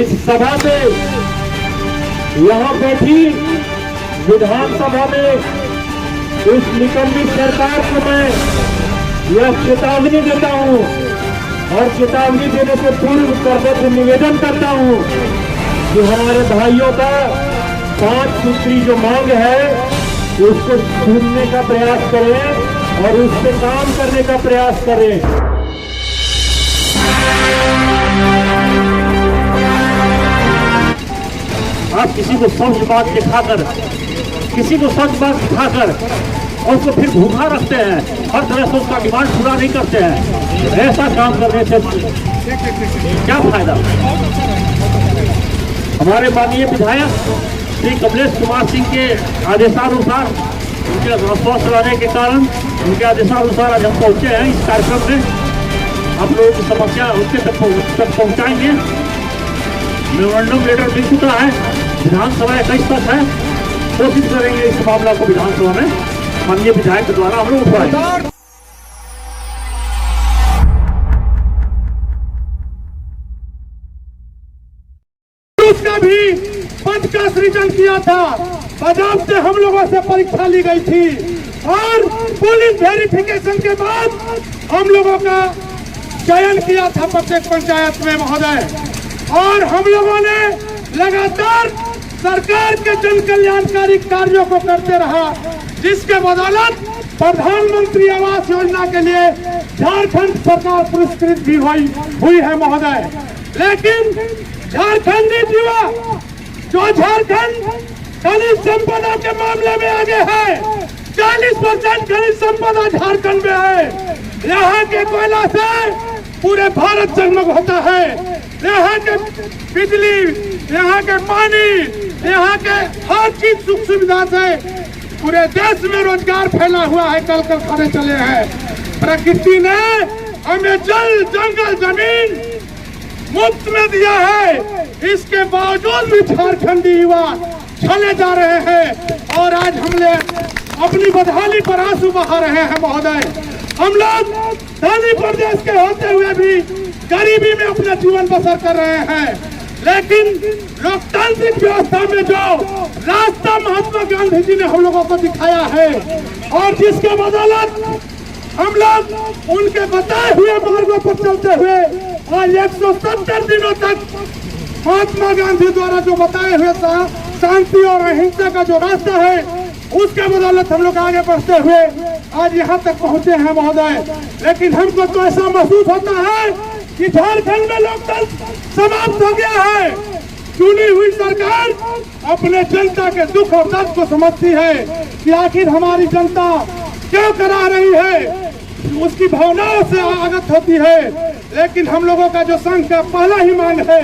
इस सभा में यहाँ बैठी विधानसभा में इस निकम्मी सरकार को मैं यह चेतावनी देता हूँ और चेतावनी देने से पूर्व करके निवेदन करता हूँ कि हमारे भाइयों का 5 सूत्री जो मांग है उसको सुनने का प्रयास करें और उस पर काम करने का प्रयास करें। आप किसी को सच बात दिखाकर और उसको फिर भूखा रखते हैं, हर तरह से उसका डिमांड पूरा नहीं करते हैं। ऐसा काम करने से क्या फायदा। हमारे माननीय विधायक श्री कमलेश कुमार सिंह के आदेशानुसार, उनके आश्वासन रहने के कारण उनके आदेशानुसार आज हम पहुंचे हैं इस कार्यक्रम में। आप लोगों की समस्या उनके तक पहुंचाएंगे। मेमोरेंडम लेटर मिल चुका है, विधानसभा 21 तक है। कोशिश करेंगे इस मामला को विधानसभा में माननीय विधायक के द्वारा हम लोग उठवाएंगे। उसने भी पद का सृजन किया था, पंजाब से हम लोगों से परीक्षा ली गई थी और पुलिस वेरिफिकेशन के बाद हम लोगों का चयन किया था प्रत्येक पंचायत में महोदय। और हम लोगों ने लगातार सरकार के जन कल्याणकारी कार्यों को करते रहा, जिसके बदौलत प्रधानमंत्री आवास योजना के लिए झारखंड सरकार पुरस्कृत भी हुई है महोदय। लेकिन झारखंडी युवा जो झारखंड खनिज संपदा के मामले में आगे है, 40% खनिज संपदा झारखंड में है। यहाँ के कोयला से पूरे भारत जगमग होता है। यहाँ के बिजली, यहाँ के पानी, यहाँ के हर चीज सुख सुविधा से पूरे देश में रोजगार फैला हुआ है, कल कारखाने चले हैं। प्रकृति ने हमें जल, जंगल, जमीन मुफ्त में दिया है, इसके बावजूद भी झारखंडी युवा चले जा रहे हैं और आज हमने अपनी बदहाली पर आंसू बहा रहे हैं महोदय। हम लोग धनी प्रदेश के होते हुए भी गरीबी में अपना जीवन बसर कर रहे हैं, लेकिन लोकतांत्रिक व्यवस्था में जो रास्ता महात्मा गांधी जी ने हम लोगों को दिखाया है और जिसके बदौलत हम लोग उनके बताए हुए मार्गों पर चलते हुए आज 170 दिनों तक महात्मा गांधी द्वारा जो बताए हुए शांति और अहिंसा का जो रास्ता है, उसके बदौलत हम लोग आगे बढ़ते हुए आज यहाँ तक पहुँचे हैं महोदय। लेकिन हमको तो ऐसा महसूस होता है कि झारखंड में लोकतंत्र समाप्त हो गया है। चुनी हुई सरकार अपने जनता के दुख और दर्द को समझती है कि आखिर हमारी जनता क्यों करा रही है, उसकी भावनाओं से अवगत होती है। लेकिन हम लोगों का जो संघ का पहला ही मांग है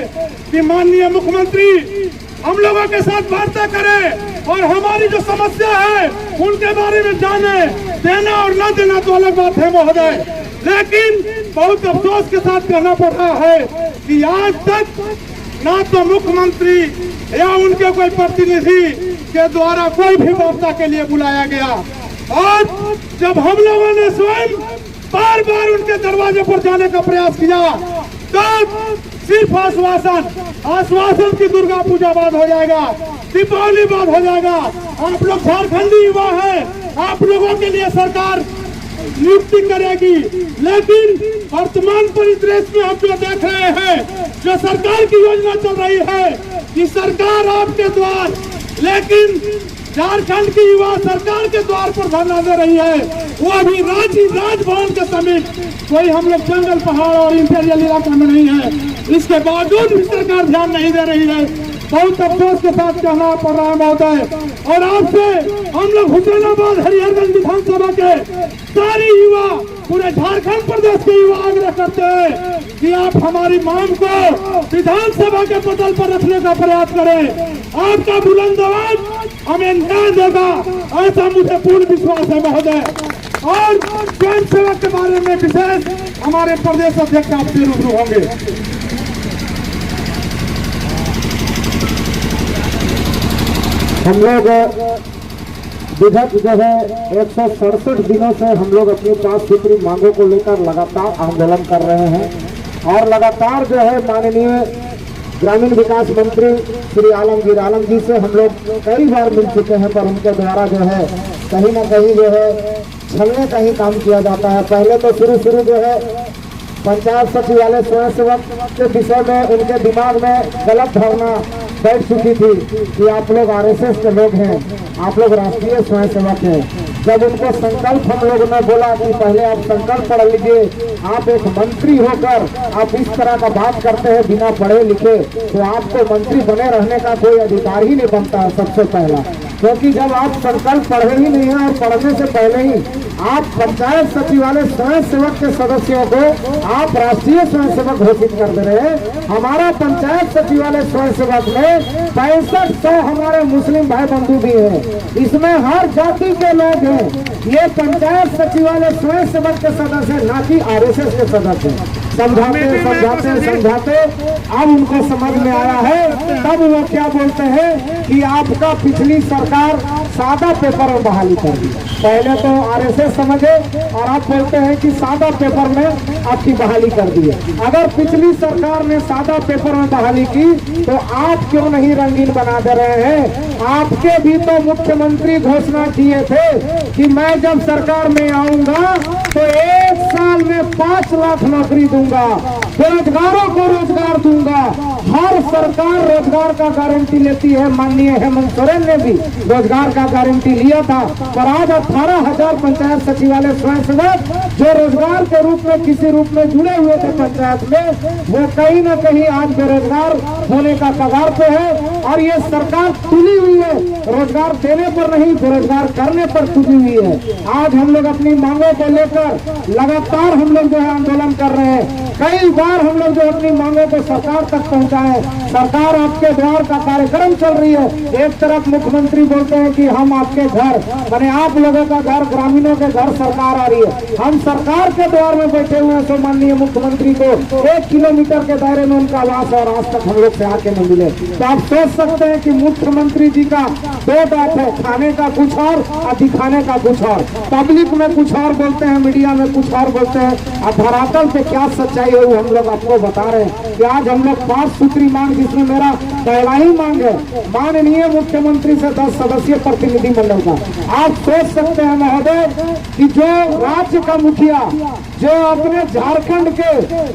कि माननीय मुख्यमंत्री हम लोगों के साथ वार्ता करें और हमारी जो समस्या है उनके बारे में जाने। देना और न देना तो अलग बात है महोदय, लेकिन बहुत अफसोस के साथ कहना पड़ रहा है कि आज तक ना तो मुख्यमंत्री या उनके कोई प्रतिनिधि के द्वारा कोई भी वार्ता के लिए बुलाया गया। और जब हम लोगों ने स्वयं बार बार उनके दरवाजे पर जाने का प्रयास किया तो सिर्फ आश्वासन की दुर्गा पूजा बाद हो जाएगा, दीपावली बाद हो जाएगा। आप लोग झारखंडी युवा हैं, आप लोगों के लिए सरकार नियुक्ति करेगी, लेकिन वर्तमान परिदृश्य में हम जो देख रहे हैं, जो सरकार की योजना चल रही है कि सरकार आपके द्वार, लेकिन झारखंड की युवा सरकार के द्वार पर धरना दे रही है, वो अभी राजभवन के समीप कोई हम लोग जंगल, पहाड़ और इंटीरियर इलाका में नहीं है। इसके बावजूद भी सरकार ध्यान नहीं दे रही है। बहुत अफसोस के साथ कहना पड़ रहा है महोदय। और आपसे हम लोग हुसैनाबाद हरिहरगंज विधानसभा के सारे युवा, पूरे झारखंड प्रदेश के युवा आग्रह करते हैं कि आप हमारी मांग को विधानसभा के पटल पर रखने का प्रयास करें। आपका बुलंद आवाज हमें न्याय देगा, ऐसा मुझे पूर्ण विश्वास है महोदय। और स्वयं सेवक के बारे में विशेष हमारे प्रदेश अध्यक्ष आपसे रूबरू होंगे। हम लोग विगत जो है 167 दिनों से हम लोग अपनी 5 सूत्री मांगों को लेकर लगातार आंदोलन कर रहे हैं और लगातार जो है माननीय ग्रामीण विकास मंत्री श्री आलम जी से हम लोग कई बार मिल चुके हैं, पर उनके द्वारा जो है कहीं ना कहीं जो है छलने का ही काम किया जाता है। पहले तो शुरू जो है पंचायत सचिवालय स्वयं सेवक के विषय में उनके दिमाग में गलत धारणा बैठ चुकी थी कि आप लोग आरएसएस के लोग हैं, आप लोग राष्ट्रीय स्वयं सेवक हैं। जब उनको संकल्प हम लोगों ने बोला कि पहले आप संकल्प पढ़ लीजिए, आप एक मंत्री होकर आप इस तरह का बात करते हैं बिना पढ़े लिखे, तो आपको मंत्री बने रहने का कोई अधिकार ही नहीं बनता है सबसे पहला। क्योंकि जब आप संकल्प पढ़े ही नहीं है और पढ़ने से पहले ही आप पंचायत सचिवालय स्वयं सेवक के सदस्यों को आप राष्ट्रीय स्वयं सेवक घोषित कर दे रहे हैं। हमारा पंचायत सचिवालय स्वयं सेवक में 6500 हमारे मुस्लिम भाई बंधु भी हैं, इसमें हर जाति के लोग हैं। ये पंचायत सचिवालय स्वयं सेवक के सदस्य ना कि आरएसएस के सदस्य। समझाते अब उनको समझ में आया है, तब वो क्या बोलते हैं कि आपका पिछली सरकार सादा पेपर में बहाली कर दी। पहले तो आरएसएस समझे और आप बोलते हैं कि सादा पेपर में आपकी बहाली कर दी है। अगर पिछली सरकार ने सादा पेपर में बहाली की तो आप क्यों नहीं रंगीन बना दे रहे हैं? आपके भी तो मुख्यमंत्री घोषणा किए थे कि मैं जब सरकार में आऊंगा तो 1 साल में 5 लाख नौकरी दूंगा, बेरोजगारों को रोजगार दूंगा। हर सरकार रोजगार का गारंटी लेती है, माननीय हेमंत सोरेन ने भी रोजगार का गारंटी लिया था। पर आज 18,000 पंचायत सचिवालय स्वयं सेवक जो रोजगार के रूप में किसी रूप में जुड़े हुए थे पंचायत में, वो कहीं न कहीं आज बेरोजगार होने का कगार पे है। और ये सरकार तुली हुई है, रोजगार देने पर नहीं बेरोजगार करने पर तुली हुई है। आज हम लोग अपनी मांगों को लेकर लगातार हम लोग जो है आंदोलन कर रहे हैं। कई बार हम लोग जो अपनी मांगों को सरकार तक पहुंचाए, सरकार आपके द्वार का कार्यक्रम चल रही है। एक तरफ मुख्यमंत्री बोलते हैं कि हम आपके घर माने आप लोगों का घर, ग्रामीणों के घर सरकार आ रही है, हम सरकार के द्वार में बैठे हुए हैं। तो माननीय मुख्यमंत्री को 1 किलोमीटर के दायरे में उनका आवास और आज तक हम लोग से आके नहीं मिले। तो आप सोच सकते हैं कि मुख्यमंत्री जी का 2 बात है, खाने का कुछ और दिखाने का कुछ और। पब्लिक में कुछ और बोलते हैं, मीडिया में कुछ और बोलते हैं। अब धरातल पे क्या सच्चाई है वो हम लोग आपको बता रहे हैं कि आज हम लोग 5 सूत्री मांग, जिसमें मेरा पहला ही मांग है माननीय मुख्यमंत्री से 10 सदस्यीय प्रतिनिधि मंडल का। आप सोच सकते हैं महोदय कि जो राज्य का मुखिया जो अपने झारखंड के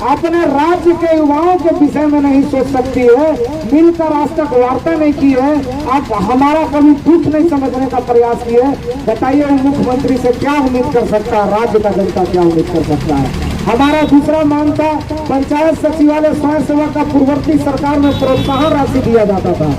अपने राज्य के युवाओं के विषय में नहीं सोच सकती है, मिलकर आज तक वार्ता नहीं की है, आप हमारा कभी दुख नहीं समझने का प्रयास किए, बताइए वो मुख्यमंत्री से क्या उम्मीद कर सकता है, राज्य का जनता क्या उम्मीद कर सकता है। हमारा दूसरा मांग था पंचायत सचिवालय स्वयं सेवक का पूर्ववर्ती सरकार में प्रोत्साहन राशि दिया जाता था।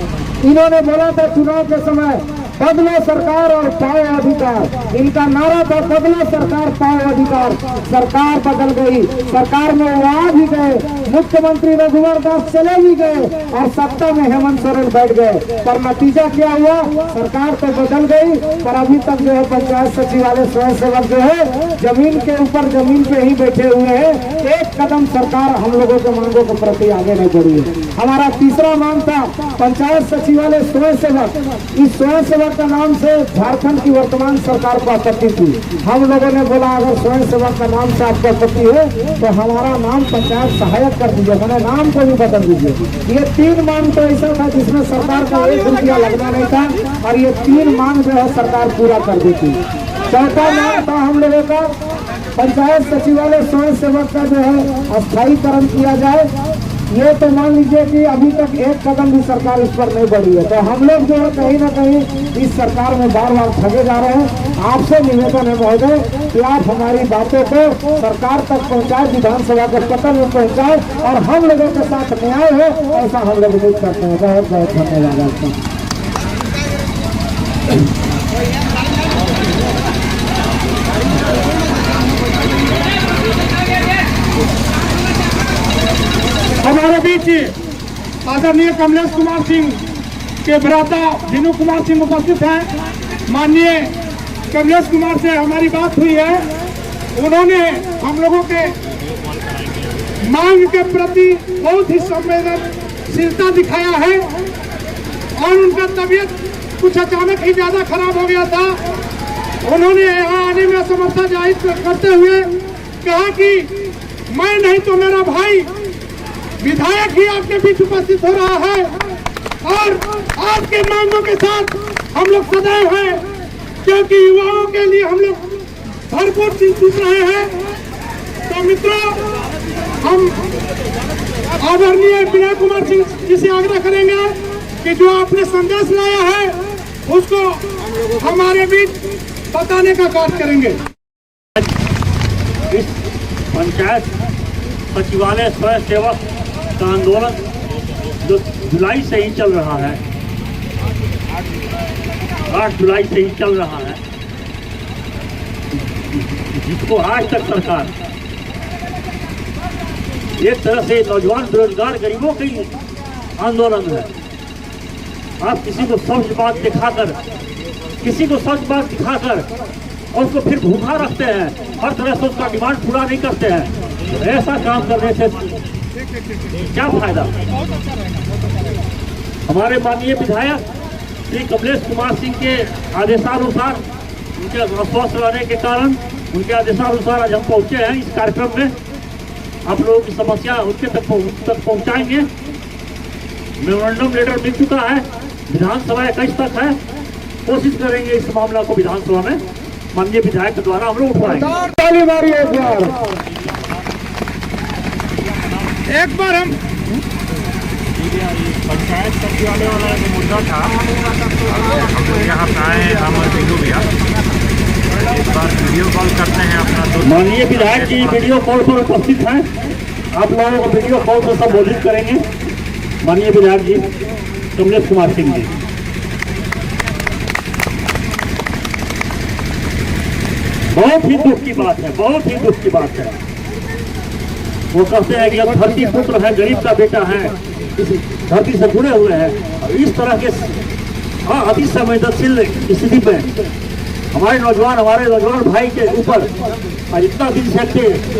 इन्होंने बोला था चुनाव के समय बदलो सरकार और पाओ अधिकार, इनका नारा था बदलो सरकार पाओ अधिकार। सरकार बदल गई, सरकार में वो आ भी गए, मुख्यमंत्री रघुवर दास चले भी गए और सत्ता में हेमंत सोरेन बैठ गए। पर नतीजा क्या हुआ? सरकार तो बदल गई पर अभी तक जो है पंचायत सचिवालय स्वयं सेवक जो है जमीन के ऊपर जमीन पे ही बैठे हुए हैं। एक कदम सरकार हम लोगों के मांगों के प्रति आगे नहीं बढ़ी है। हमारा तीसरा मांग था पंचायत सचिवालय स्वयं सेवक। इस स्वयं सेवक का नाम से झारखंड की वर्तमान सरकार को आपत्ति थी। हम लोगों ने बोला अगर स्वयं सेवक का नाम से आपको आपत्ति है तो हमारा नाम पंचायत सहायक कर दीजिए, मैंने नाम को भी बदल दीजिए। ये 3 मांग तो ऐसा था जिसमें सरकार का 1 रुपया लगना नहीं था और ये 3 मांग जो है सरकार पूरा कर दी थी। चौथा मांग था हम लोगों का पंचायत सचिवालय स्वयं सेवक का जो है स्थायीकरण किया जाए। ये तो मान लीजिए कि अभी तक 1 कदम भी सरकार इस पर नहीं बढ़ी है। तो हम लोग जो है कहीं ना कहीं इस सरकार में बार बार ठगे जा रहे हैं। आपसे निवेदन है महोदय कि आप हमारी बातों को सरकार तक पहुंचाए, विधानसभा के पटल में पहुंचाए और हम लोगों के साथ न्याय हो, ऐसा हम लोग उम्मीद करते हैं। बहुत बहुत धन्यवाद आपका। हमारे बीच आदरणीय कमलेश कुमार सिंह के भ्राता विनू कुमार सिंह उपस्थित हैं। माननीय कमलेश कुमार से हमारी बात हुई है, उन्होंने हम लोगों के मांग के प्रति बहुत ही संवेदनशीलता दिखाया है और उनका तबीयत कुछ अचानक ही ज्यादा खराब हो गया था। उन्होंने यहाँ आने में असमर्थता जाहिर करते हुए कहा कि मैं नहीं तो मेरा भाई विधायक ही आपके बीच उपस्थित हो रहा है और आपके मांगों के साथ हम लोग सदैव हैं, क्योंकि युवाओं के लिए हम लोग भरपूर चिंतित रहे हैं। तो मित्रों, हम आदरणीय विनय कुमार सिंह जी से आग्रह करेंगे कि जो आपने संदेश लाया है उसको हमारे बीच बताने का कार्य करेंगे। इस पंचायत सचिवालय स्वयं सेवक का आंदोलन जो जुलाई से ही चल रहा है, 8 जुलाई से ही चल रहा है, जिसको आज तक सरकार एक तरह से नौजवान बेरोजगार गरीबों के लिए आंदोलन है। आप किसी को सच बात दिखाकर और उसको फिर भूखा रखते हैं, हर तरह से उसका डिमांड पूरा नहीं करते हैं। तो ऐसा काम करने से क्या फायदा। हमारे माननीय विधायक श्री कमलेश कुमार सिंह के आदेशानुसार, उनके अस्वस्थ रहने के कारण उनके आदेशानुसार आज हम पहुंचे हैं इस कार्यक्रम में। आप लोगों की समस्या उनके तक पहुंचाएंगे। मेमोरेंडम लेटर मिल चुका है, विधानसभा 21 तक है। कोशिश करेंगे इस मामला को विधानसभा में माननीय विधायक के द्वारा हम लोग उठाएंगे। एक बार हम पंचायत सचिवालय वाला जो मुद्दा था, हम लोग यहाँ पे आए हैं, हमारे वीडियो भैया इस बार वीडियो कॉल करते हैं अपना दोस्त। माननीय विधायक जी वीडियो कॉल पर उपस्थित हैं। आप लोगों को वीडियो कॉल पर संबोधित करेंगे माननीय विधायक जी कमलेश कुमार सिंह जी। बहुत ही दुख की बात है, बहुत ही दुख की बात है। वो कहते हैं कि अब धरती पुत्र है, गरीब का बेटा है, इस धरती से जुड़े हुए हैं। और इस तरह के अति संवेदनशील स्थिति में हमारे नौजवान भाई के ऊपर इतना दिन से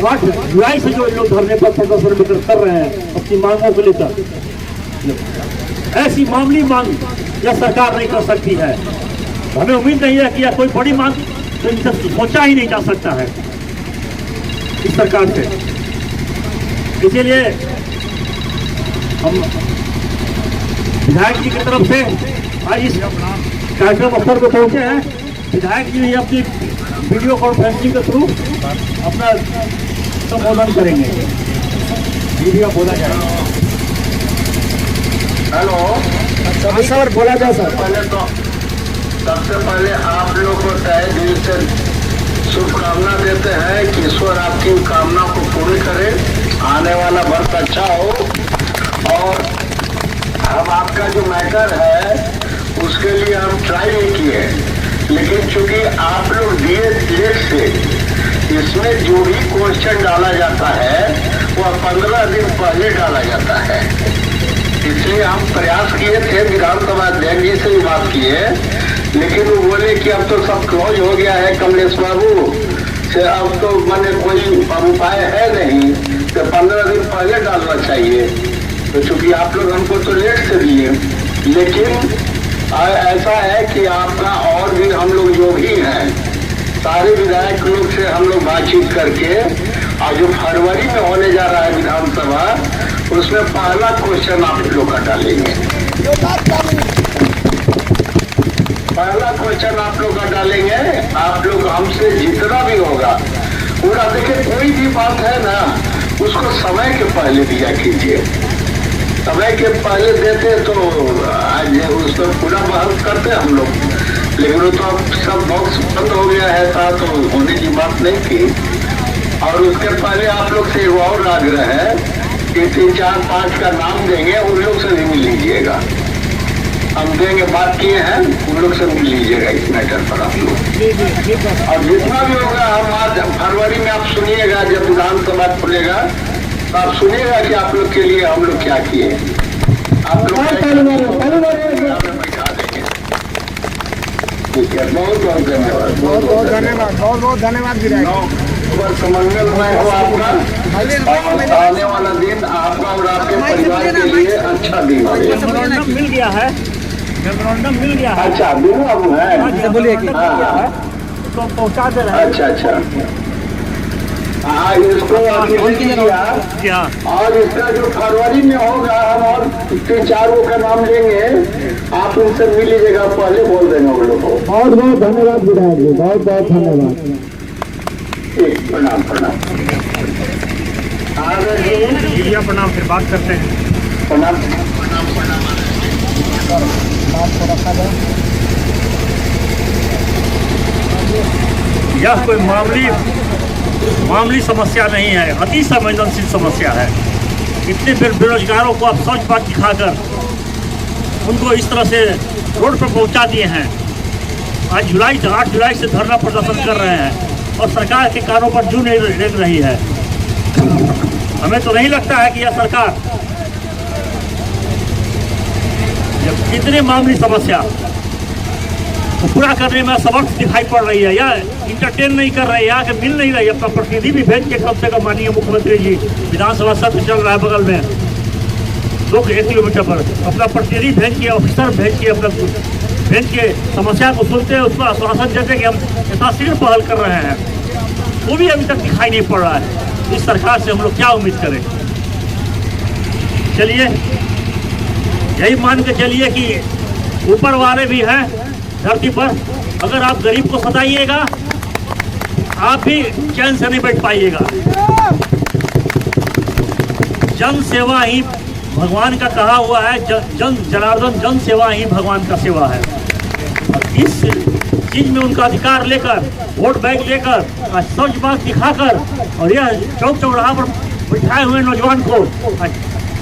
8 जुलाई से जो लोग धरने पर प्रदर्शन कर रहे हैं अपनी मांगों को लेकर, ऐसी मामूली मांग यह सरकार नहीं कर सकती है। हमें उम्मीद नहीं है कि यह कोई बड़ी मांग तो इनसे सोचा ही नहीं जा सकता है इस सरकार से। इसीलिए हम विधायक जी की तरफ से आज इस कार्यक्रम स्तर पर पहुंचे हैं। विधायक जी अपनी वीडियो कॉन्फ्रेंसिंग के थ्रू अपना संबोधन करेंगे। वीडियो बोला जाएगा। हेलो सर बोला जा सर। पहले तो सबसे पहले आप लोग को तहे दिल से शुभकामना देते हैं कि ईश्वर आपकी कामना को पूरी करे, आने वाला वर्ष अच्छा हो। और हम आपका जो मैटर है उसके लिए हम ट्राई नहीं किए, लेकिन चूंकि आप लोग दिए डेट से इसमें जो भी क्वेश्चन डाला जाता है वह 15 दिन पहले डाला जाता है। इसलिए हम प्रयास किए थे, विधानसभा अध्यक्ष जी से भी बात किए, लेकिन वो बोले कि अब तो सब क्लोज हो गया है कमलेश बाबू से, अब तो मैंने कोई उपाय है नहीं, तो 15 दिन पहले डालना चाहिए। तो चूंकि आप लोग हमको तो लेट से दिए, लेकिन ऐसा है कि आपका और भी हम लोग जो भी हैं सारे विधायक लोग से हम लोग बातचीत करके, और जो फरवरी में होने जा रहा है विधानसभा, उसमें पहला क्वेश्चन आप लोग का डालेंगे। पहला क्वेश्चन आप लोग का डालेंगे। आप लोग हमसे जितना भी होगा पूरा, देखिए कोई भी बात है ना उसको समय के पहले दिया कीजिए। समय के पहले देते तो आज उस पर पूरा बहस करते हम लोग, लेकिन वो तो अब सब बॉक्स बंद हो गया है था, तो होने की बात नहीं थी। और उसके पहले आप लोग से वो और आग्रह है कि 3, 4, 5 का नाम देंगे, उन लोग से भी मिल लीजिएगा। हम देंगे, बात किए हैं, उन लोग से मिल लीजिएगा इस मैटर पर आप लोग। और जितना भी होगा हम आज फरवरी में आप सुनिएगा, जब विधानसभा खुलेगा तो आप सुनिएगा कि आप लोग के लिए हम लोग क्या किए। आप लोग बैठा देंगे। ठीक है, बहुत बहुत धन्यवाद। बहुत बहुत धन्यवाद विधायक। मंगलमय हो आपका, आने वाला दिन आपका और आपके परिवार के लिए अच्छा दिन हो। मेमोरेंडम मिल गया है, मेमोरेंडम मिल गया है। अच्छा, बिनू बाबू है, बोलिए कि तो पहुंचा दे रहे हैं। अच्छा। हाँ, इसको अभी किया क्या और इसका जो फरवरी में होगा हम और 3-4 का नाम लेंगे, आप उनसे मिल लीजिएगा, पहले बोल देंगे उन लोग को। बहुत बहुत धन्यवाद विधायक जी, बहुत बहुत धन्यवाद। ठीक, प्रणाम प्रणाम। आगे जी, मीडिया प्रणाम, फिर बात करते हैं। प्रणाम। यह कोई मामूली समस्या नहीं है, अति संवेदनशील समस्या है। इतने बेरोजगारों को आप सच बात दिखाकर उनको इस तरह से रोड पर पहुंचा दिए हैं। आज 8 जुलाई से धरना प्रदर्शन कर रहे हैं और सरकार के कानों पर जू नहीं रेंग रही है। हमें तो नहीं लगता है कि यह सरकार जब इतने मामूली समस्या को पूरा करने में समर्थ दिखाई पड़ रही है या इंटरटेन नहीं कर रही है, या मिल नहीं रही है। अपना प्रतिनिधि भी भेज के कम से कम माननीय मुख्यमंत्री जी, विधानसभा सत्र चल रहा है बगल में 1 किलोमीटर पर, अपना प्रतिनिधि भेज के, ऑफिसर भेज के, अपना भेज के समस्या को सुनते हैं, उसको आश्वासन देते कि हम इतना शीघ्र पहल कर रहे हैं, वो भी अभी तक दिखाई नहीं पड़ रहा है। इस सरकार से हम लोग क्या उम्मीद करें? चलिए यही मान के चलिए कि ऊपर वाले भी हैं धरती पर। अगर आप गरीब को सताइएगा, आप भी चैन से नहीं बैठ पाइएगा। जन सेवा ही भगवान का कहा हुआ है, जनार्दन जन सेवा ही भगवान का सेवा है। इस चीज में उनका अधिकार लेकर, वोट बैंक लेकर, सच बात दिखाकर, और यह चौक चौराहा पर बिठाए हुए नौजवान को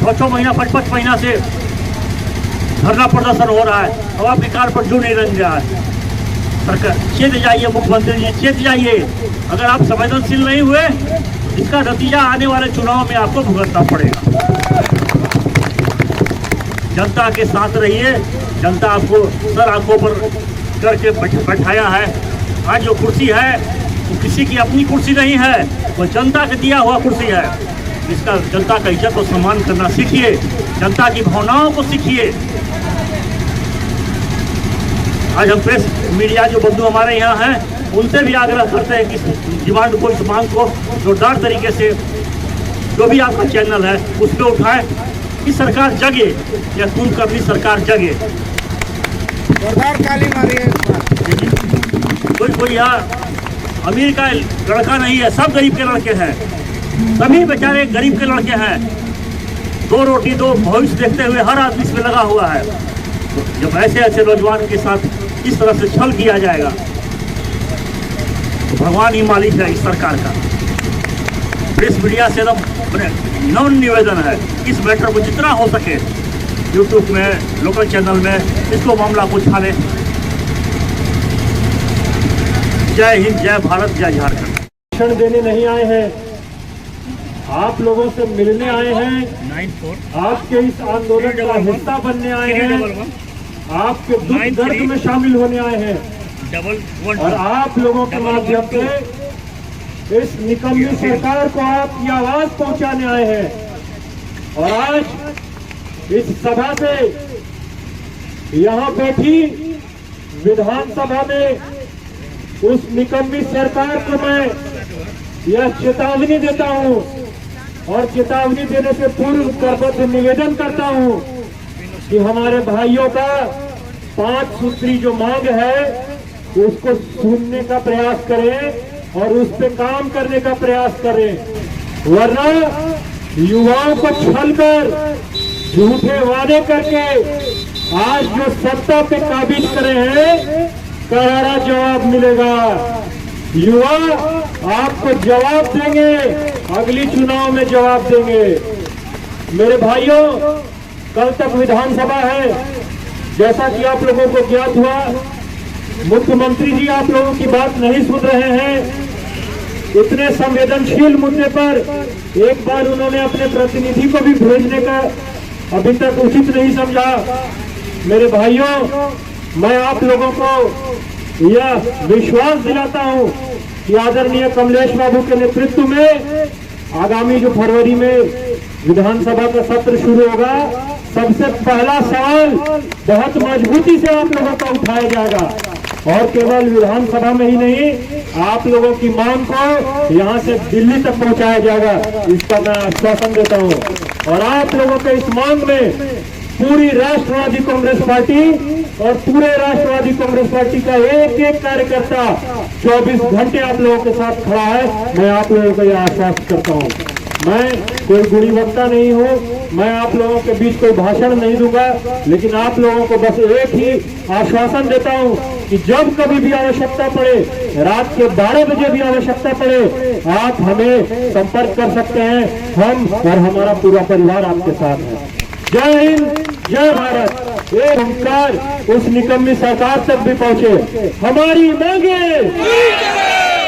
6 महीना 5 महीना से धरना प्रदर्शन हो रहा है, अब आपके कार पर जू नहीं रंग रहा है। सरकार चेत जाइए, मुख्यमंत्री जी चेत जाइए। अगर आप संवेदनशील नहीं हुए, इसका नतीजा आने वाले चुनाव में आपको भुगतना पड़ेगा। जनता के साथ रहिए। जनता आपको सर आंखों पर करके बैठाया है। आज जो कुर्सी है वो किसी की अपनी कुर्सी नहीं है, वो जनता का दिया हुआ कुर्सी है। इसका जनता का इज्जत और सम्मान करना सीखिए, जनता की भावनाओं को सीखिए। आज हम प्रेस मीडिया जो बंधु हमारे यहाँ हैं, उनसे भी आग्रह करते हैं कि डिमांड को, इस मांग को जोरदार तरीके से जो भी आपका चैनल है उस पर उठाएं कि सरकार जगे, या कुंभकर्णी सरकार जगे। जोरदार ताली मारिए। कोई यहाँ अमीर का लड़का नहीं है, सब गरीब के लड़के हैं, सभी बेचारे गरीब के लड़के हैं। 2 रोटी 2 भविष्य देखते हुए हर आदमी इसमें लगा हुआ है। जब ऐसे नौजवान के साथ इस तरह से छल किया जाएगा तो भगवान ही मालिक है इस सरकार का। प्रेस मीडिया से एकदम नौन निवेदन है, इस मैटर को जितना हो सके यूट्यूब में, लोकल चैनल में इसको मामला को उछालें। जय हिंद, जय भारत, जय झारखंड। भाषण देने नहीं आए हैं, आप लोगों से मिलने आए हैं, आपके इस आंदोलन का हिस्सा बनने आए हैं, आपके दुख दर्द में शामिल होने आए हैं, और आप लोगों के माध्यम से इस निकम्मी सरकार को आपकी आवाज पहुंचाने आए हैं। और आज इस सभा से यहाँ बैठी विधानसभा में उस निकम्मी सरकार को मैं यह चेतावनी देता हूँ, और चेतावनी देने से पूर्व करबद्ध निवेदन करता हूँ कि हमारे भाइयों का 5 सूत्री जो मांग है उसको सुनने का प्रयास करें और उस पे काम करने का प्रयास करें। वरना युवाओं को छलकर, झूठे वादे करके आज जो सत्ता पे काबिज करे हैं, करारा जवाब मिलेगा। युवा आपको जवाब देंगे, अगली चुनाव में जवाब देंगे। मेरे भाइयों, कल तक विधानसभा है, जैसा कि आप लोगों को ज्ञात हुआ। मुख्यमंत्री जी आप लोगों की बात नहीं सुन रहे हैं। इतने संवेदनशील मुद्दे पर एक बार उन्होंने अपने प्रतिनिधि को भी भेजने का अभी तक उचित नहीं समझा। मेरे भाइयों, मैं आप लोगों को यह विश्वास दिलाता हूं कि आदरणीय कमलेश बाबू के नेतृत्व में आगामी जो फरवरी में विधानसभा का सत्र शुरू होगा, सबसे पहला सवाल बहुत मजबूती से आप लोगों का उठाया जाएगा। और केवल विधानसभा में ही नहीं, आप लोगों की मांग को यहाँ से दिल्ली तक पहुँचाया जाएगा, इसका मैं आश्वासन देता हूँ। और आप लोगों के इस मांग में पूरी राष्ट्रवादी कांग्रेस पार्टी और पूरे राष्ट्रवादी कांग्रेस पार्टी का एक एक कार्यकर्ता 24 घंटे आप लोगों के साथ खड़ा है। मैं आप लोगों को यह आश्वस्त करता हूँ। मैं कोई गुणी वक्ता नहीं हूँ, मैं आप लोगों के बीच कोई भाषण नहीं दूंगा, लेकिन आप लोगों को बस एक ही आश्वासन देता हूँ कि जब कभी भी आवश्यकता पड़े, रात के 12 बजे भी आवश्यकता पड़े, आप हमें संपर्क कर सकते हैं। हम और हमारा पूरा परिवार आपके साथ है। जय हिंद, जय भारत। ये ओंकार उस निकम्मी सरकार तक भी पहुंचे। हमारी मांगे,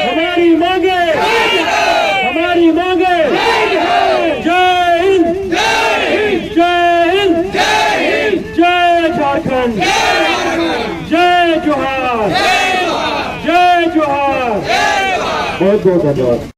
हमारी मांगे, हमारी मांगे। जय हिंद, जय हिंद, जय झारखंड, जय जोहार, जय जोहार। बहुत बहुत धन्यवाद।